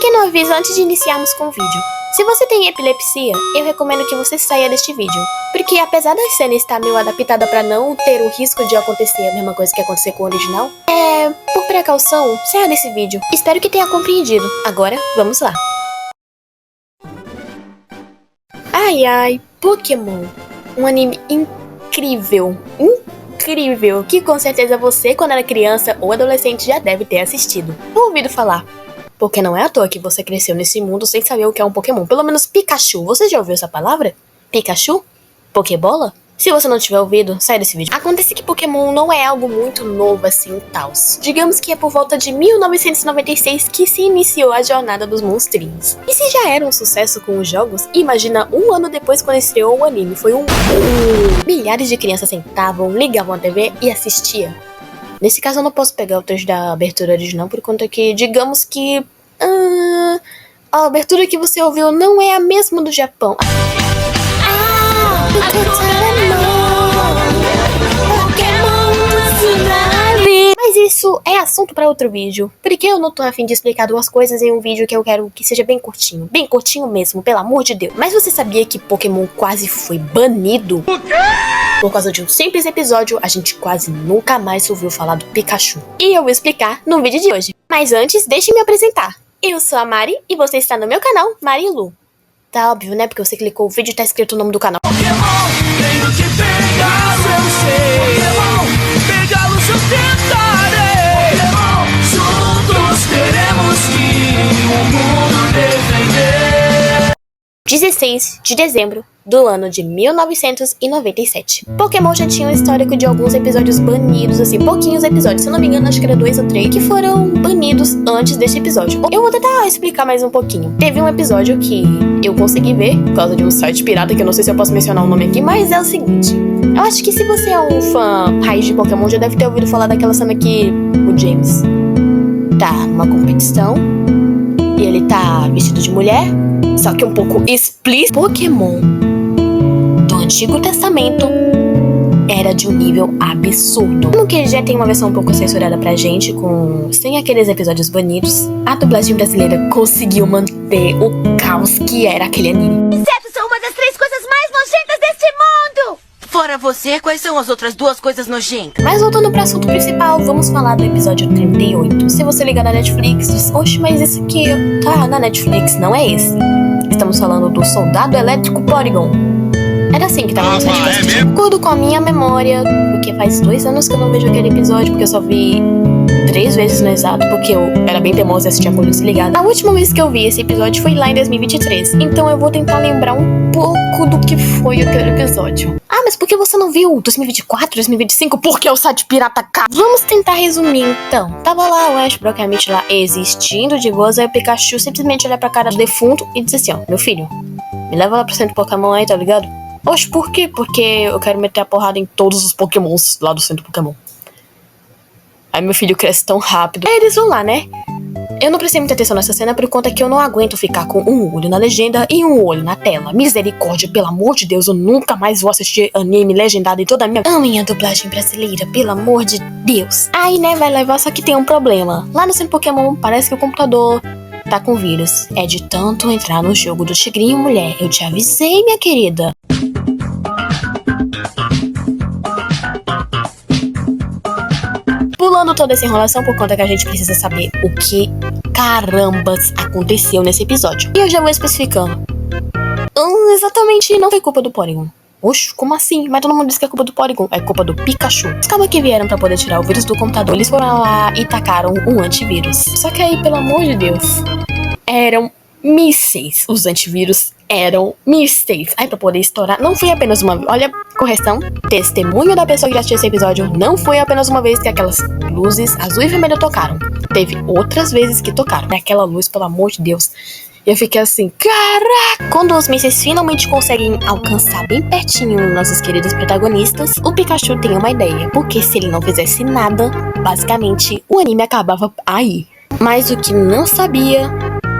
pequeno aviso antes de iniciarmos com o vídeo. Se você tem epilepsia, eu recomendo que você saia deste vídeo, porque apesar da cena estar meio adaptada para não ter o risco de acontecer a mesma coisa que aconteceu com o original, por precaução, saia desse vídeo. Espero que tenha compreendido. Agora, vamos lá. Ai, Pokémon. Um anime incrível, que com certeza você, quando era criança ou adolescente, já deve ter assistido ou ouvido falar. Porque não é à toa que você cresceu nesse mundo sem saber o que é um Pokémon. Pelo menos Pikachu. Você já ouviu essa palavra? Pikachu? Pokébola? Se você não tiver ouvido, sai desse vídeo. Acontece que Pokémon não é algo muito novo assim, tals. Digamos que é por volta de 1996 que se iniciou a jornada dos monstrinhos. E se já era um sucesso com os jogos, imagina um ano depois quando estreou o anime. Foi milhares de crianças sentavam, ligavam a TV e assistiam. Nesse caso eu não posso pegar o trecho da abertura original por conta que, digamos que a abertura que você ouviu não é a mesma do Japão. Mas isso é assunto para outro vídeo, porque eu não tô a fim de explicar duas coisas em um vídeo que eu quero que seja bem curtinho mesmo, pelo amor de Deus. Mas você sabia que Pokémon quase foi banido? Por causa de um simples episódio, a gente quase nunca mais ouviu falar do Pikachu. E eu vou explicar no vídeo de hoje. Mas antes, deixe me apresentar. Eu sou a Mari e você está no meu canal, Marilu. Tá óbvio, né? Porque você clicou o vídeo e tá escrito o nome do canal. Pokémon, tenho que pegá-lo, eu sei. Pokémon, pegá-los eu tentarei. Pokémon, juntos teremos que o mundo defender. 16 de dezembro do ano de 1997. Pokémon já tinha um histórico de alguns episódios banidos, assim, pouquinhos episódios. Se eu não me engano, acho que era 2 ou 3 que foram banidos antes deste episódio. Eu vou tentar explicar mais um pouquinho. Teve um episódio que eu consegui ver, por causa de um site pirata, que eu não sei se eu posso mencionar o nome aqui, mas é o seguinte. Eu acho que se você é um fã raiz de Pokémon, já deve ter ouvido falar daquela cena que o James tá numa competição e ele tá vestido de mulher, só que um pouco explícito. Pokémon do Antigo Testamento era de um nível absurdo. Como que já tem uma versão um pouco censurada pra gente, sem aqueles episódios banidos, a dublagem brasileira conseguiu manter o caos que era aquele anime. Insetos são uma das 3 coisas mais nojentas deste mundo! Fora você, quais são as outras 2 coisas nojentas? Mas voltando pro assunto principal, vamos falar do episódio 38. Se você ligar na Netflix, diz, oxe, mas esse aqui tá na Netflix, não é esse. Estamos falando do Soldado Elétrico Porygon. Era assim que tava no site que eu assisti. De acordo com a minha memória, porque faz 2 anos que eu não vejo aquele episódio, porque eu só vi 3 vezes no exato, porque eu era bem teimosa e assistia com luz ligada. A última vez que eu vi esse episódio foi lá em 2023, então eu vou tentar lembrar um pouco do que foi aquele episódio. Ah, mas por que você não viu 2024, 2025? Porque o site pirata cá. Vamos tentar resumir então. Tava lá o Ash Brookhamit lá existindo de boas, aí o Pikachu simplesmente olha pra cara do defunto e diz assim, ó, meu filho, me leva lá pro centro Pokémon aí, tá ligado? Oxe, por quê? Porque eu quero meter a porrada em todos os Pokémons lá do centro Pokémon. Aí meu filho cresce tão rápido. Aí eles vão lá, né? Eu não prestei muita atenção nessa cena por conta que eu não aguento ficar com um olho na legenda e um olho na tela. Misericórdia, pelo amor de Deus, eu nunca mais vou assistir anime legendado em toda a minha... Amem a dublagem brasileira, pelo amor de Deus. Aí, né, vai levar, só que tem um problema. Lá no centro Pokémon, parece que o computador tá com vírus. É de tanto entrar no jogo do Tigrinho Mulher. Eu te avisei, minha querida. Pulando toda essa enrolação por conta que a gente precisa saber o que carambas aconteceu nesse episódio. E eu já vou especificando. Exatamente, não foi culpa do Porygon. Oxe, como assim? Mas todo mundo diz que é culpa do Porygon. É culpa do Pikachu. Os cabos que vieram pra poder tirar o vírus do computador, eles foram lá e tacaram um antivírus. Só que aí, pelo amor de Deus, eram mísseis. Os antivírus eram mísseis. Aí pra poder estourar, não foi apenas uma vez. Olha, correção, testemunho da pessoa que já assistiu esse episódio, não foi apenas uma vez que aquelas luzes azul e vermelho tocaram. Teve outras vezes que tocaram. Aquela luz, pelo amor de Deus. Eu fiquei assim, caraca! Quando os mísseis finalmente conseguem alcançar bem pertinho nossos queridos protagonistas, o Pikachu tem uma ideia. Porque se ele não fizesse nada, basicamente, o anime acabava aí. Mas o que não sabia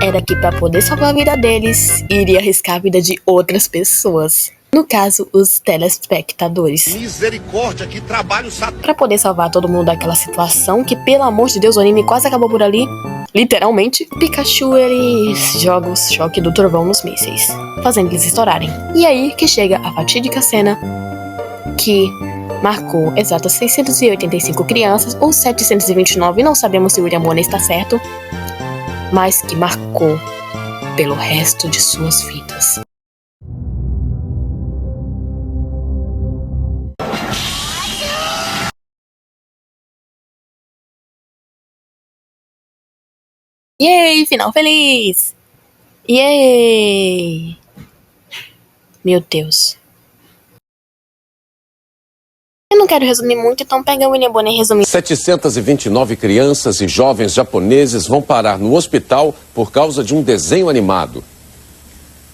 era que pra poder salvar a vida deles, iria arriscar a vida de outras pessoas. No caso, os telespectadores. Misericórdia, que trabalho satânico. Pra poder salvar todo mundo daquela situação, que pelo amor de Deus, o anime quase acabou por ali. Literalmente, Pikachu, ele joga o choque do trovão nos mísseis, fazendo eles estourarem. E aí que chega a fatídica cena que marcou exatas 685 crianças, ou 729, não sabemos se o William Bonner está certo, mas que marcou pelo resto de suas vidas. Yay! Final feliz! Yay! Meu Deus. Eu não quero resumir muito, então pega o William Bonner e resume. 729 crianças e jovens japoneses vão parar no hospital por causa de um desenho animado.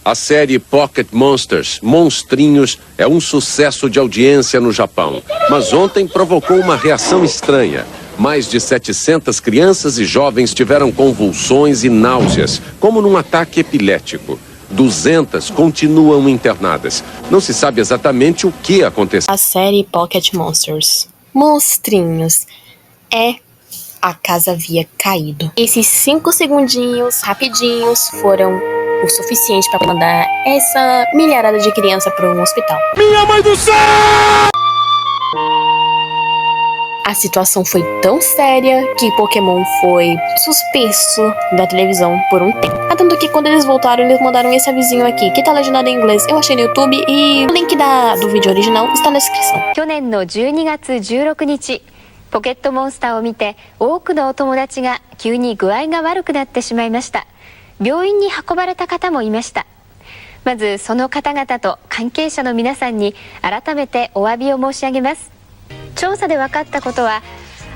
A série Pocket Monsters, Monstrinhos, é um sucesso de audiência no Japão. Mas ontem provocou uma reação estranha. Mais de 700 crianças e jovens tiveram convulsões e náuseas, como num ataque epilético. 200 continuam internadas. Não se sabe exatamente o que aconteceu. A série Pocket Monsters, Monstrinhos, a casa havia caído. Esses 5 segundinhos rapidinhos foram o suficiente para mandar essa milharada de criança para um hospital. Minha mãe do céu! A situação foi tão séria que Pokémon foi suspenso da televisão por um tempo. Tanto que quando eles voltaram, eles mandaram esse avisinho aqui, que tá legendado em inglês. Eu achei no YouTube e o link do vídeo original está na descrição. 去年の12月16日、ポケットモンスターを見て多くのお友達が急に具合が悪くなってしまいました。病院に運ばれた方もいました。まずその方々と関係者の皆さんに改めてお詫びを申し上げます。調査で分かったことは、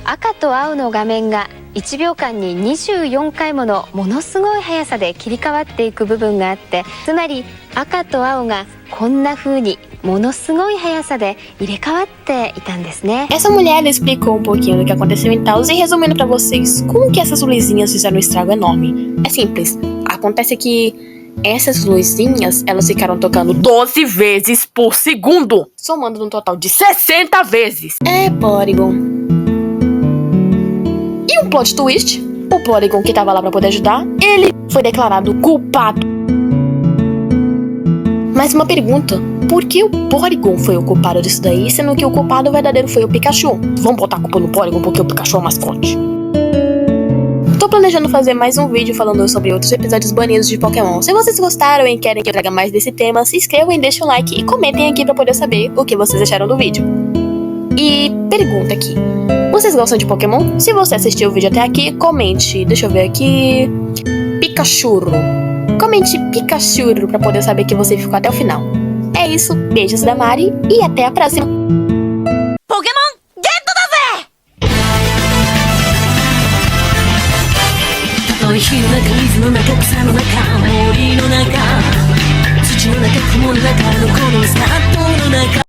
赤と青の画面が1秒間に24回ものものすごい速さで切り替わっていく部分があって、つまり赤と青がこんな風にものすごい速さで入れ替わっていたんですね。 Essa mulher explicou um pouquinho do que aconteceu em Taos e resumindo pra vocês, como que essas luzinhas fizeram um estrago enorme. É simples, acontece que essas luzinhas, elas ficaram tocando 12 vezes por segundo, somando num total de 60 vezes. Porygon. E um plot twist, o Porygon que tava lá pra poder ajudar, ele foi declarado culpado. Mas uma pergunta, por que o Porygon foi o culpado disso daí, sendo que o culpado verdadeiro foi o Pikachu? Vamos botar a culpa no Porygon porque o Pikachu é o mascote. Tô planejando fazer mais um vídeo falando sobre outros episódios banidos de Pokémon. Se vocês gostaram e querem que eu traga mais desse tema, se inscrevam e deixem o like e comentem aqui pra poder saber o que vocês acharam do vídeo. E pergunta aqui, vocês gostam de Pokémon? Se você assistiu o vídeo até aqui, comente, deixa eu ver aqui, Pikachu. Comente Pikachu pra poder saber que você ficou até o final. É isso, beijos da Mari e até a próxima! Pokémon, Geto da Zé! たとえ火の中水の中草の中森の中土の中雲の中どこにもスタートの中